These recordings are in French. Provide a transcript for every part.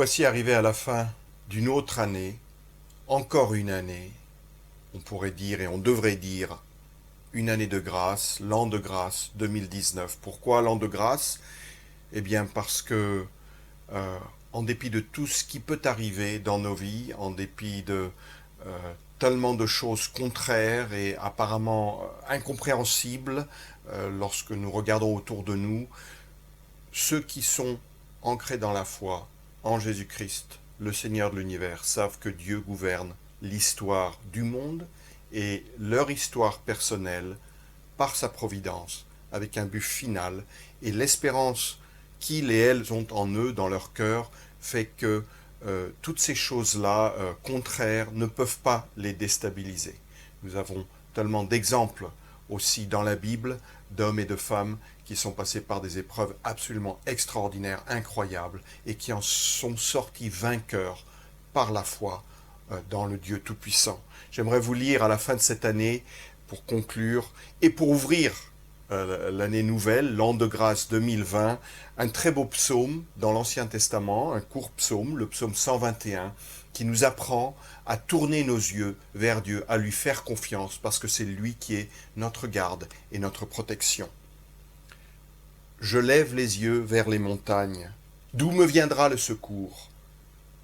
voici arrivés à la fin d'une autre année, encore une année, on pourrait dire et on devrait dire une année de grâce, l'an de grâce 2019. Pourquoi l'an de grâce? Eh bien parce que, euh, en dépit de tout ce qui peut arriver dans nos vies, en dépit de tellement de choses contraires et apparemment incompréhensibles, lorsque nous regardons autour de nous, ceux qui sont ancrés dans la foi en Jésus-Christ, le Seigneur de l'univers, savent que Dieu gouverne l'histoire du monde et leur histoire personnelle par sa providence, avec un but final, et l'espérance qu'ils et elles ont en eux, dans leur cœur, fait que toutes ces choses-là contraires ne peuvent pas les déstabiliser. Nous avons tellement d'exemples aussi dans la Bible d'hommes et de femmes qui sont passés par des épreuves absolument extraordinaires, incroyables, et qui en sont sortis vainqueurs par la foi dans le Dieu Tout-Puissant. J'aimerais vous lire à la fin de cette année, pour conclure, et pour ouvrir l'année nouvelle, l'an de grâce 2020, un très beau psaume dans l'Ancien Testament, un court psaume, le psaume 121, qui nous apprend à tourner nos yeux vers Dieu, à lui faire confiance, parce que c'est lui qui est notre garde et notre protection. Je lève les yeux vers les montagnes. D'où me viendra le secours?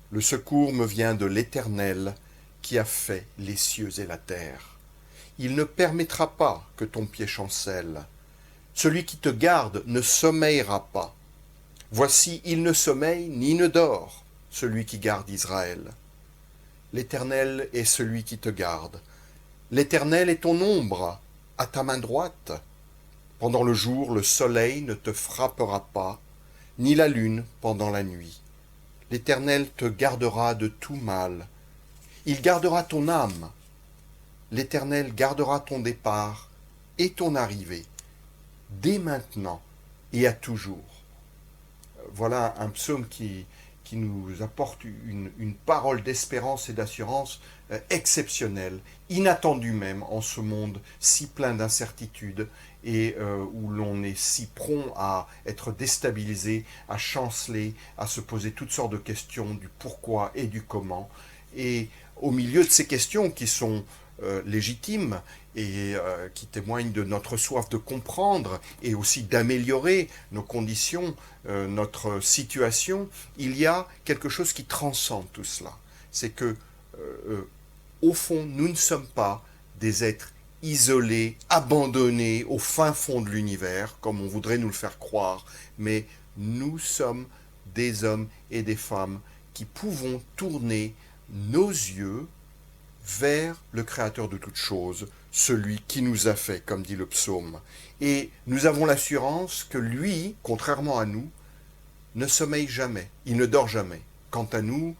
Le secours me vient de l'Éternel qui a fait les cieux et la terre. Il ne permettra pas que ton pied chancelle. Celui qui te garde ne sommeillera pas. Voici, il ne sommeille ni ne dort, celui qui garde Israël. L'Éternel est celui qui te garde. L'Éternel est ton ombre à ta main droite. Pendant le jour, le soleil ne te frappera pas, ni la lune pendant la nuit. L'Éternel te gardera de tout mal. Il gardera ton âme. L'Éternel gardera ton départ et ton arrivée, dès maintenant et à toujours. Voilà un psaume qui nous apporte une parole d'espérance et d'assurance exceptionnelle, inattendue même en ce monde si plein d'incertitudes et où l'on est si prompt à être déstabilisé, à chanceler, à se poser toutes sortes de questions du pourquoi et du comment. Et au milieu de ces questions qui sont légitimes et qui témoignent de notre soif de comprendre et aussi d'améliorer nos conditions, notre situation, il y a quelque chose qui transcende tout cela. C'est que, au fond, nous ne sommes pas des êtres isolés, abandonnés au fin fond de l'univers, comme on voudrait nous le faire croire, mais nous sommes des hommes et des femmes qui pouvons tourner nos yeux vers le Créateur de toutes choses, celui qui nous a fait, comme dit le psaume. Et nous avons l'assurance que lui, contrairement à nous, ne sommeille jamais, il ne dort jamais. Quant à nous,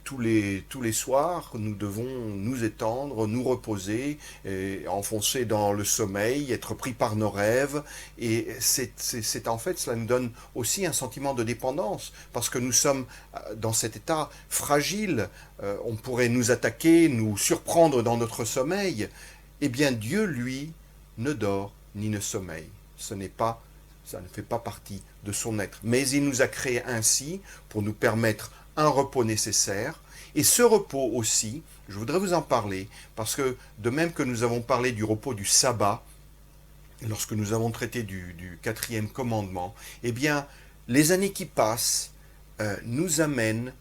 tous les soirs, nous devons nous étendre, nous reposer, enfoncer dans le sommeil, être pris par nos rêves. Et c'est en fait, cela nous donne aussi un sentiment de dépendance, parce que nous sommes dans cet état fragile. On pourrait nous attaquer, nous surprendre dans notre sommeil. Eh bien, Dieu, lui, ne dort ni ne sommeille. Ça ne fait pas partie de son être. Mais il nous a créés ainsi pour nous permettre un repos nécessaire. Et ce repos aussi, je voudrais vous en parler, parce que de même que nous avons parlé du repos du sabbat, lorsque nous avons traité du quatrième commandement, eh bien, les années qui passent nous amènent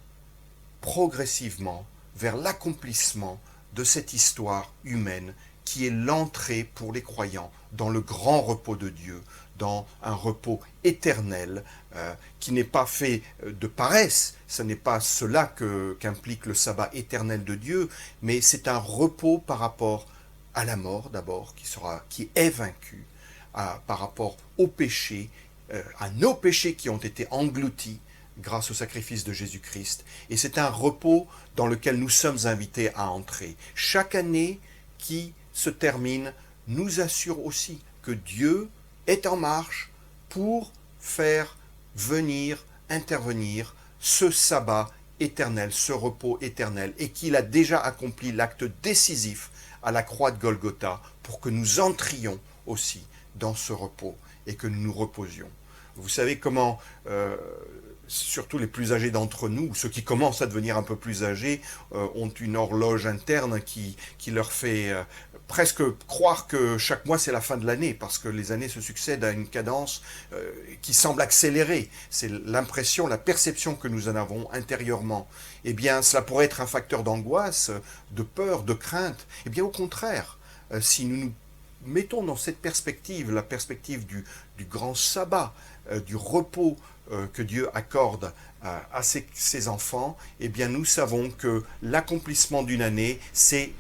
progressivement vers l'accomplissement de cette histoire humaine qui est l'entrée pour les croyants dans le grand repos de Dieu, dans un repos éternel qui n'est pas fait de paresse. Ce n'est pas cela qu'implique le sabbat éternel de Dieu, mais c'est un repos par rapport à la mort d'abord, qui est vaincue, par rapport au péché, à nos péchés qui ont été engloutis grâce au sacrifice de Jésus-Christ. Et c'est un repos dans lequel nous sommes invités à entrer. Chaque année qui se termine nous assure aussi que Dieu est en marche pour faire venir, intervenir ce sabbat éternel, ce repos éternel, et qu'il a déjà accompli l'acte décisif à la croix de Golgotha pour que nous entrions aussi dans ce repos et que nous nous reposions. Vous savez comment, surtout les plus âgés d'entre nous, ou ceux qui commencent à devenir un peu plus âgés, ont une horloge interne qui leur fait presque croire que chaque mois c'est la fin de l'année, parce que les années se succèdent à une cadence qui semble accélérée. C'est l'impression, la perception que nous en avons intérieurement. Eh bien, cela pourrait être un facteur d'angoisse, de peur, de crainte. Eh bien, au contraire, si nous nous mettons dans cette perspective, la perspective du grand sabbat, du repos que Dieu accorde à ses enfants, eh bien nous savons que l'accomplissement d'une année, c'est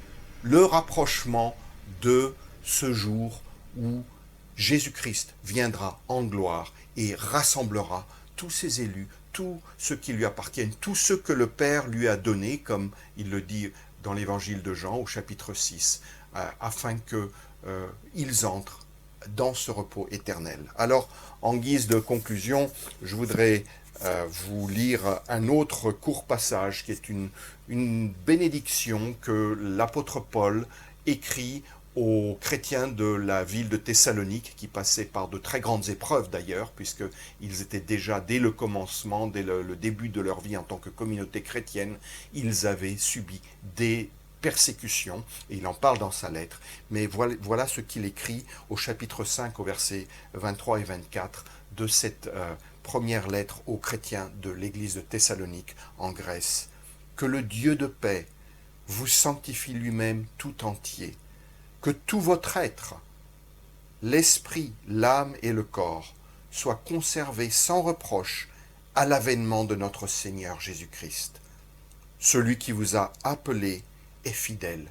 le rapprochement de ce jour où Jésus-Christ viendra en gloire et rassemblera tous ses élus, tous ceux qui lui appartiennent, tous ceux que le Père lui a donnés, comme il le dit dans l'évangile de Jean au chapitre 6, afin qu'ils entrent dans ce repos éternel. Alors, en guise de conclusion, je voudrais vous lire un autre court passage qui est une bénédiction que l'apôtre Paul écrit aux chrétiens de la ville de Thessalonique, qui passaient par de très grandes épreuves d'ailleurs, puisqu'ils étaient déjà, dès le commencement, dès le début de leur vie en tant que communauté chrétienne, ils avaient subi des persécutions, et il en parle dans sa lettre. Mais voilà ce qu'il écrit au chapitre 5, au verset 23 et 24 de cette première lettre aux chrétiens de l'église de Thessalonique en Grèce. Que le Dieu de paix vous sanctifie lui-même tout entier, que tout votre être, l'esprit, l'âme et le corps, soient conservés sans reproche à l'avènement de notre Seigneur Jésus-Christ. Celui qui vous a appelé est fidèle,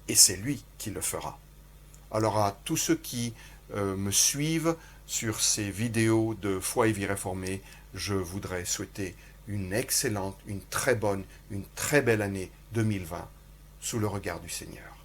et c'est lui qui le fera. Alors à tous ceux qui me suivent sur ces vidéos de Foi et Vie Réformée, je voudrais souhaiter une excellente, une très bonne, une très belle année 2020 sous le regard du Seigneur.